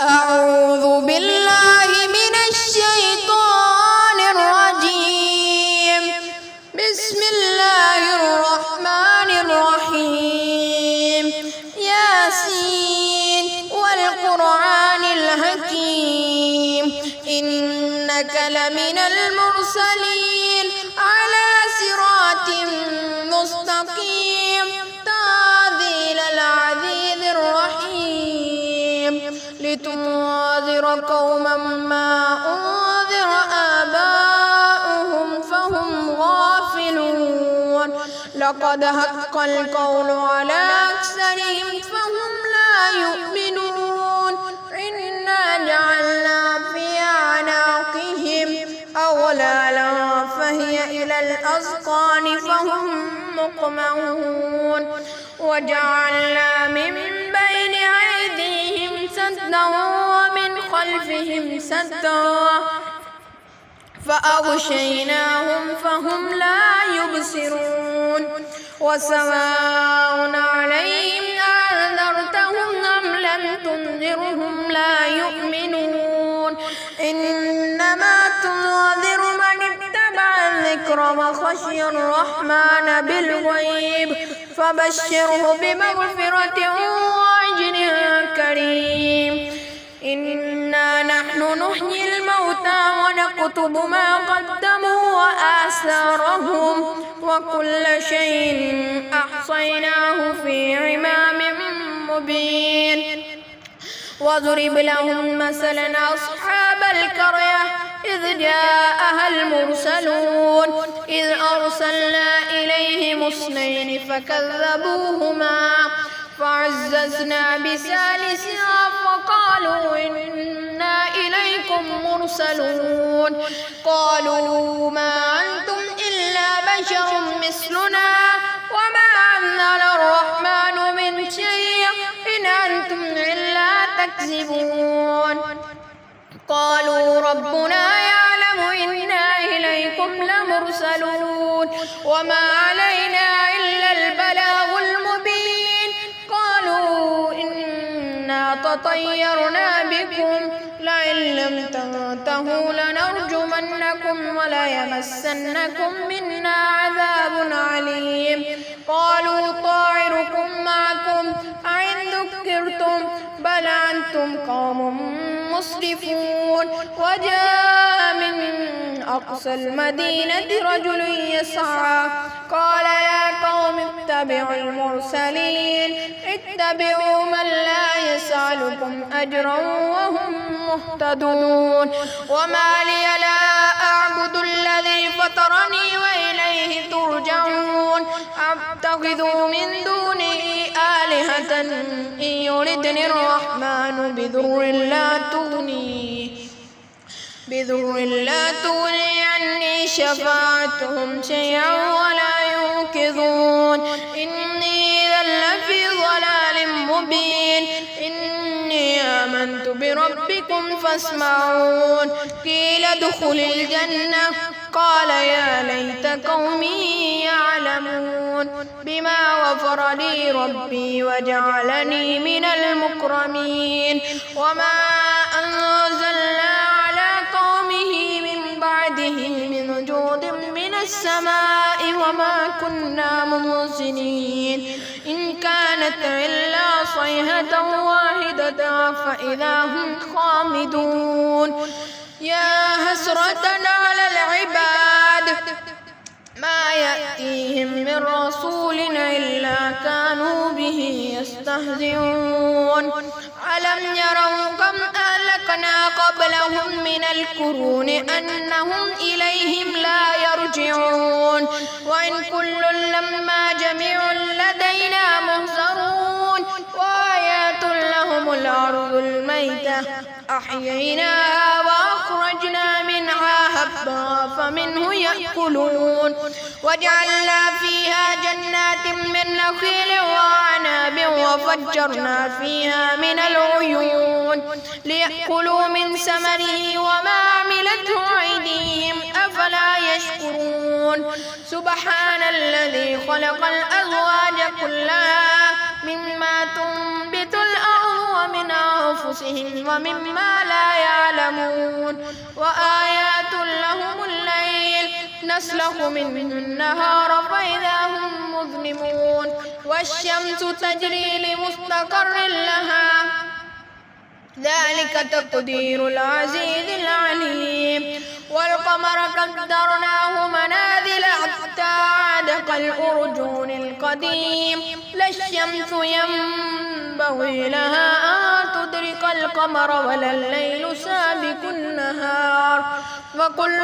أعوذ بالله من الشيطان الرجيم. بسم الله الرحمن الرحيم. ياسين والقرآن الحكيم إنك لمن المرسلين على صراط مستقيم تنزيل العزيز الرحيم لتنذر قوما ما أنذر آباؤهم فهم غافلون لقد حق القول على أكثرهم فهم لا يؤمنون إنا جعلنا في أعناقهم أغلالا فهي إلى الأذقان فهم مقمحون وجعلنا من بين أيديهم سدا ومن خلفهم سدا فأغشيناهم فهم لا يبصرون وسواء عليهم أنذرتهم أم لم تنذرهم لا يؤمنون إنما تنذر من اتبع الذكر وخشي الرحمن بالغيب فبشره بمغفرة وأجر كريم إنا نحن نحيي الموتى ونكتب ما قدموا وآثارهم وكل شيء أحصيناه في إمام مبين واضرب لهم مثلا أصحاب القرية إذ جاءها المرسلون إذ أرسلنا إليهم اثنين فكذبوهما فعززنا بثالث فقالوا إنا إليكم مرسلون قالوا ما أنتم إلا بشر مثلنا وما أنزل الرحمن من شيء إن أنتم إلا تكذبون قالوا ربنا يعلم إنا إليكم لمرسلون وما علينا إلا البلاغ المبين قالوا إنا تطيرنا بكم لئن لم تنتهوا لنرجمنكم وليمسنكم منا عذاب عليم قالوا طائركم معكم أئن ذكرتم بل أنتم قوم مسرفون وجاء من أقصى المدينة رجل يسعى قال يا قوم اتبعوا المرسلين اتبعوا من لا يسألكم أجرا وهم مهتدون وما لي لا أعبد الذي فطرني وإليه ترجعون أتخذ من دونه آلهة إن يردني الرحمن بضر لا تغني عني شفاعتهم شيئا ولا ينقذون إني إذا لفي ضلال مبين إني آمنت بربكم فاسمعون قيل ادخل الجنة قال يا ليت قومي يعلمون بما غفر لي ربي وجعلني من المكرمين وما أنزلنا على قومه من بعده من جود من السماء وما كنا منزلين إن كانت إلا صيحة واحدة فإذا هم خامدون يا حسرة على العباد ما يأتيهم من رسول إلا كانوا به يستهزئون ألم يروا كم أهلكنا قبلهم من القرون أنهم إليهم لا يرجعون وإن كل لما جميع لدينا محضرون وآيات لهم الأرض الميتة أحييناها وأخرجنا منها حبا فمنه يأكلون وجعلنا فيها جنات من نخيل وأعناب وفجرنا فيها من العيون ليأكلوا من ثمره وما عملته أيديهم أفلا يشكرون سبحان الذي خلق الأزواج كلها مما تنبت الأرض ومن أنفسهم أنفسهم ومما لا يعلمون وآيات لهم الليل نسلخ منه النهار فإذا هم مظلمون والشمس تجري لمستقر لها ذلك تقدير العزيز العليم والقمر قدرناه منازل حتى عاد كالأرجون القديم لا الشمس ينبغي لها أن تدرك القمر ولا الليل سابق النهار وكل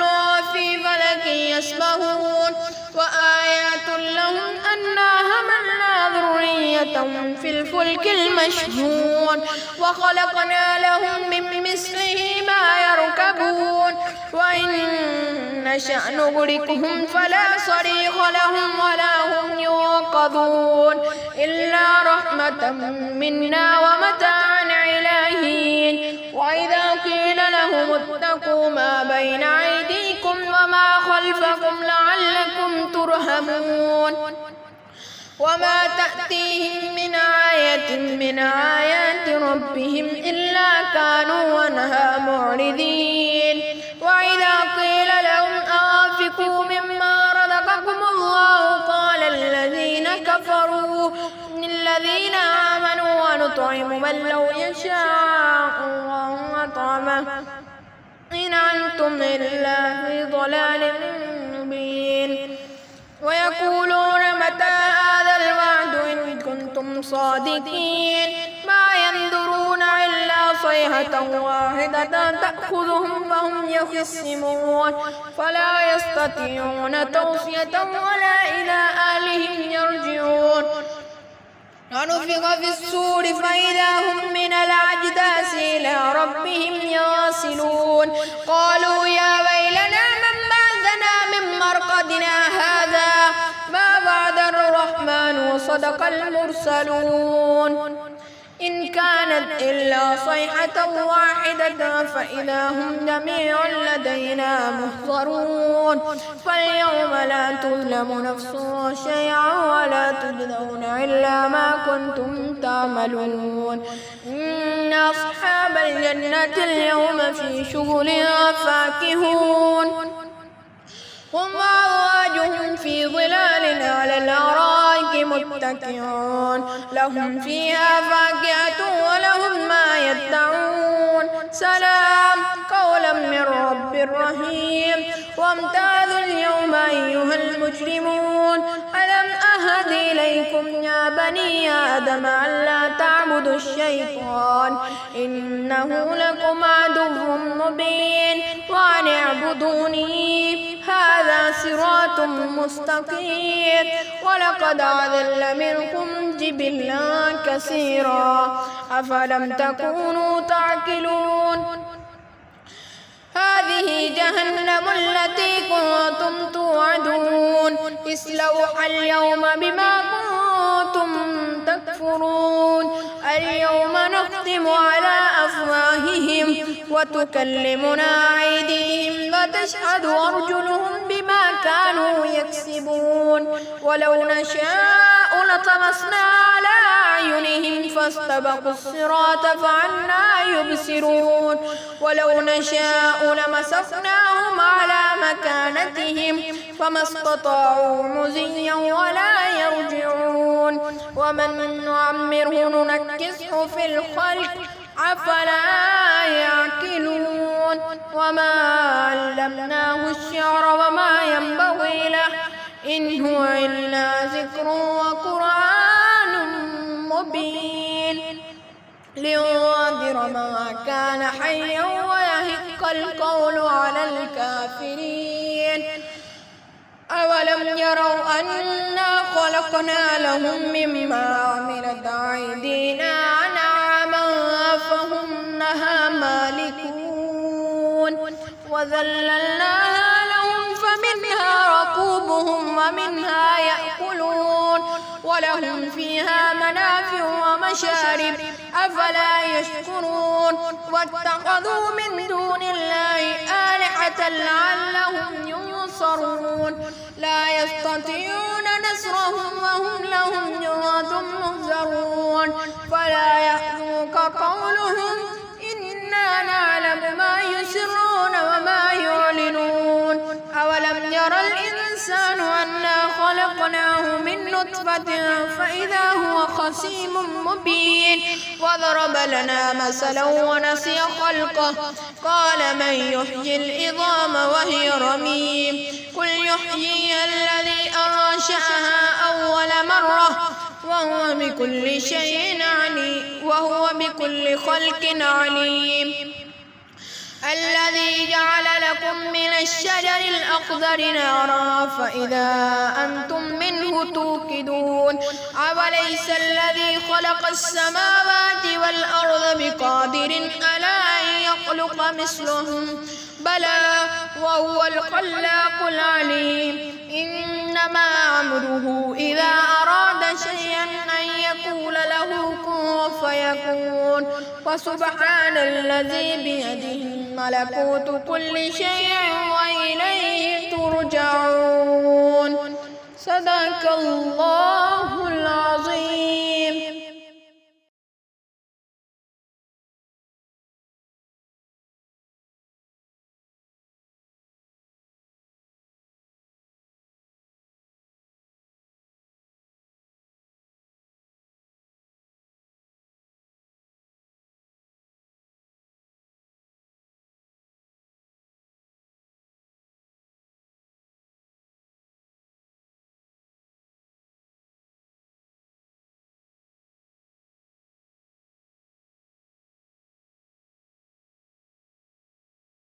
في فلك يسبحون وآيات لهم أنا حملنا ذريتهم في الفلك المشحون وخلقنا لهم من مثله ما يركبون وإن نشأ نغرقهم فلا صريخ لهم ولا هم يوقظون إلا رحمة منا ومتاعا إلى حين وإذا قيل لهم اتقوا ما بين أيديكم وما خلفكم لعلكم ترحمون وما تأتيهم من آية من آيات ربهم إلا كانوا عنها معرضين وإذا قيل لهم أنفقوا مما رزقكم الله قال الذين كفروا للذين آمنوا ونطعم من لو يشاء الله أطعمه إن أنتم إلا في ضلال مبين ويقولون متى هذا الوعد إن كنتم صادقين ما ينظرون إلا صيحة واحدة تأخذهم فهم يخصمون فلا يستطيعون توصية ولا إلى أهلهم يرجعون ونفخ في الصور فإذا هم من الأجداث إلى ربهم يصلون قالوا يا ويلنا من بعثنا من مرقدنا هذا ما وعد الرحمن وصدق المرسلون إن كانت إلا صيحة واحدة فإذا هم جميع لدينا محضرون فاليوم لا تظلم نفس شيئا ولا تجزون إلا ما كنتم تعملون إن أصحاب الجنة اليوم في شغل فاكهون هم وأزواجهم في ظلال على الأرائك متكئون لهم فيها فاكهة ولهم ما يدعون سلام قولا من رب رحيم وامتازوا اليوم أيها المجرمون ألم أهد إليكم يا بني آدم ألا تعبدوا الشيطان إنه لكم عدو مبين وأن اعبدوني هذا صراط مستقيم ولقد أضل منكم جبلا كثيرا أفلم تكونوا تعقلون هذه جهنم التي كنتم توعدون اصلوها اليوم بما كنتم تكفرون اليوم نختم على أفواههم وتكلمنا أيديهم وتشهد أرجلهم بما كانوا يكسبون ولو نشاء لطمسنا على أعينهم فاستبقوا الصراط فعنا يبصرون ولو نشاء لمسخناهم على مكانتهم فما استطاعوا مزيا ولا يرجعون ومن نعمره ننكسه في الخلق أفلا يعقلون وما علمناه الشعر وما ينبغي له إن هو إلا ذكر وقرآن مبين لينذر من كان حيا ويحق القول على الكافرين أولم يروا أنا خلقنا لهم مما عملت أيدينا أنعاما فهم لها مالكون وذللناها لهم فمنها ركوبهم ومنها يأكلون ولهم فيها منافع ومشارب أفلا يشكرون واتخذوا من دون الله آلهة لعلهم ينصرون ينصرون لا يستطيعون نصرهم وهم لهم جند مهزمون فلا يحزنك قولهم إنا نعلم ما يسرون وما يعلنون أولم ير الإنسان أنا خلقناه من نطفة فإذا هو خصيم مبين وضرب لنا مثلا ونسي خلقه قال من يحيي العظام وهي رميم قل يحييها الذي أنشأها أول مرة وهو بكل خلق عليم الذي جعل لكم من الشجر الأخضر نارا فإذا أنتم منه توقدون أوليس الذي خلق السماوات والأرض بقادر على أن يخلق مثلهم بلى وهو الخلاق العليم إنما أمره إذا أراد شيئا أن يقول له كن فيكون وسبحان الذي بيده ملكوت كل شيء وإليه ترجعون صدق الله